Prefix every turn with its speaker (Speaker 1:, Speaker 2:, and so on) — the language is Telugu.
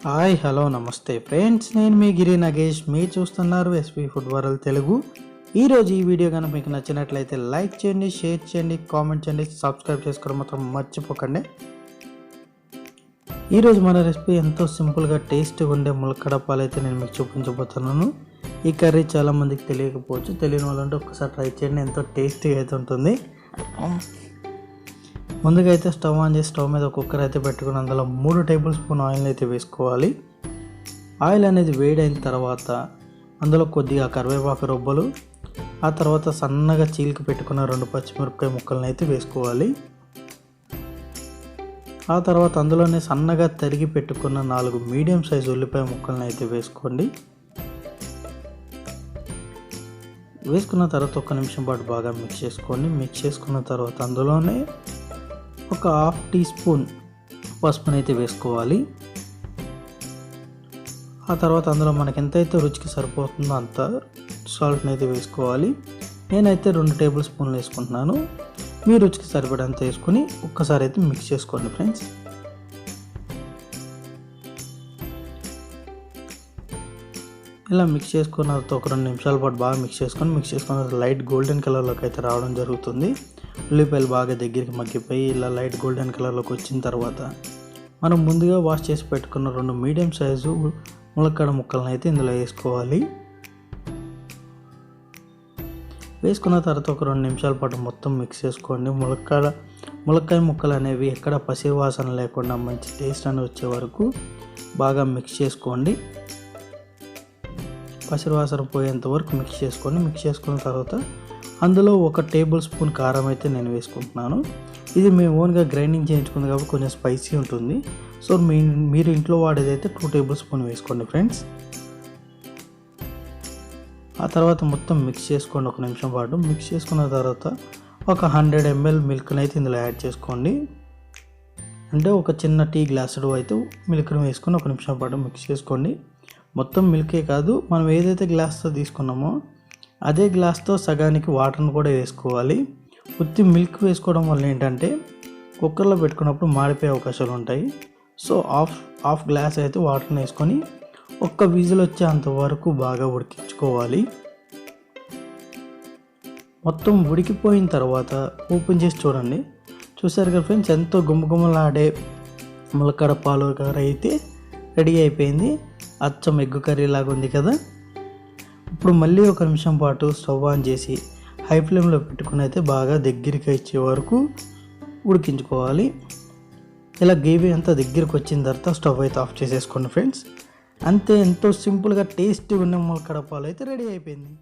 Speaker 1: హాయ్ హలో నమస్తే ఫ్రెండ్స్, నేను మీ గిరి నగేష్. మీరు చూస్తున్నారు ఎస్పీ ఫుడ్ వరల్డ్ తెలుగు. ఈరోజు ఈ వీడియో కనుక మీకు నచ్చినట్లయితే లైక్ చేయండి, షేర్ చేయండి, కామెంట్ చేయండి, సబ్స్క్రైబ్ చేసుకోవడం మాత్రం మర్చిపోకండి. ఈరోజు మన రెసిపీ ఎంతో సింపుల్గా టేస్ట్గా ఉండే ములక్కడ పాలు అయితే నేను మీకు చూపించబోతున్నాను. ఈ కర్రీ చాలామందికి తెలియకపోవచ్చు, తెలియని వాళ్ళంటే ఒక్కసారి ట్రై చేయండి, ఎంతో టేస్టీగా అయితే ఉంటుంది. ముందుగా అయితే స్టవ్ ఆన్ చేసి స్టవ్ మీద కుక్కర్ అయితే పెట్టుకుని అందులో 3 టేబుల్ స్పూన్ ఆయిల్ అయితే వేసుకోవాలి. ఆయిల్ అనేది వేడైన తర్వాత అందులో కొద్దిగా కరివేపాకు రొబ్బలు, ఆ తర్వాత సన్నగా చీలికి పెట్టుకున్న 2 పచ్చిమిరపకాయ ముక్కలను అయితే వేసుకోవాలి. ఆ తర్వాత అందులోనే సన్నగా తరిగి పెట్టుకున్న 4 మీడియం సైజు ఉల్లిపాయ ముక్కలను అయితే వేసుకోండి. వేసుకున్న తర్వాత 1 నిమిషం పాటు బాగా మిక్స్ చేసుకోండి. మిక్స్ చేసుకున్న తర్వాత అందులోనే ఒక 1/2 టీ స్పూన్ పసుపుని అయితే వేసుకోవాలి. ఆ తర్వాత అందులో మనకి ఎంతైతే రుచికి సరిపోతుందో అంత సాల్ట్ని అయితే వేసుకోవాలి. నేనైతే 2 టేబుల్ స్పూన్లు వేసుకుంటున్నాను. మీ రుచికి సరిపడంత వేసుకొని ఒక్కసారి అయితే మిక్స్ చేసుకోండి ఫ్రెండ్స్. ఇలా మిక్స్ చేసుకున్న తర్వాత ఒక 2 నిమిషాల పాటు బాగా మిక్స్ చేసుకున్న లైట్ గోల్డెన్ కలర్లోకి అయితే రావడం జరుగుతుంది. ఉల్లిపాయలు బాగా దగ్గరికి మగ్గిపోయి ఇలా లైట్ గోల్డెన్ కలర్లోకి వచ్చిన తర్వాత మనం ముందుగా వాష్ చేసి పెట్టుకున్న 2 మీడియం సైజు ములక్కడ ముక్కలను అయితే ఇందులో వేసుకోవాలి. వేసుకున్న తర్వాత ఒక 2 నిమిషాల పాటు మొత్తం మిక్స్ చేసుకోండి. ములక్కాయ ముక్కలు అనేవి ఎక్కడ పసి వాసన లేకుండా మంచి టేస్ట్ అని వచ్చే వరకు బాగా మిక్స్ చేసుకోండి. పసిరి వాసన పోయేంత వరకు మిక్స్ చేసుకోండి. మిక్స్ చేసుకున్న తర్వాత అందులో 1 టేబుల్ స్పూన్ కారం అయితే నేను వేసుకుంటున్నాను. ఇది మేము ఓన్గా గ్రైండింగ్ చేయించుకుంది కాబట్టి కొంచెం స్పైసీ ఉంటుంది. సో మీరు ఇంట్లో వాడేదైతే 2 టేబుల్ స్పూన్ వేసుకోండి ఫ్రెండ్స్. ఆ తర్వాత మొత్తం మిక్స్ చేసుకోండి 1 నిమిషం పాటు. మిక్స్ చేసుకున్న తర్వాత ఒక 100 ml మిల్క్ని అయితే ఇందులో యాడ్ చేసుకోండి. అంటే ఒక చిన్న టీ గ్లాసుడు అయితే మిల్క్ని వేసుకొని 1 నిమిషం పాటు మిక్స్ చేసుకోండి. మొత్తం మిల్కే కాదు, మనం ఏదైతే గ్లాస్తో తీసుకున్నామో అదే గ్లాస్తో సగానికి వాటర్ని కూడా వేసుకోవాలి. ఉత్తి మిల్క్ వేసుకోవడం వల్ల ఏంటంటే కుక్కర్లో పెట్టుకున్నప్పుడు మాడిపోయే అవకాశాలు ఉంటాయి. సో హాఫ్ గ్లాస్ అయితే వాటర్ని వేసుకొని 1 విజిల్ వచ్చేంత వరకు బాగా ఉడికించుకోవాలి. మొత్తం ఉడికిపోయిన తర్వాత ఓపెన్ చేసి చూడండి. చూసారు కదా ఫ్రెండ్స్, ఎంతో గుమ్మగుమ్మలాడే ములక్కడ పాలు కర్రీ అయితే రెడీ అయిపోయింది. అచ్చం ఎగ్గు కర్రీ లాగా ఉంది కదా. ఇప్పుడు మళ్ళీ 1 నిమిషం పాటు స్టవ్ ఆన్ చేసి హై ఫ్లేమ్లో పెట్టుకుని అయితే బాగా దగ్గరికి వచ్చే వరకు ఉడికించుకోవాలి. ఇలా గ్రేవీ అంతా దగ్గరికి వచ్చిన తర్వాత స్టవ్ అయితే ఆఫ్ చేసేసుకోండి ఫ్రెండ్స్. అంతే, ఎంతో సింపుల్గా టేస్టీగా ఉన్న ములక్కడ పాలు అయితే రెడీ అయిపోయింది.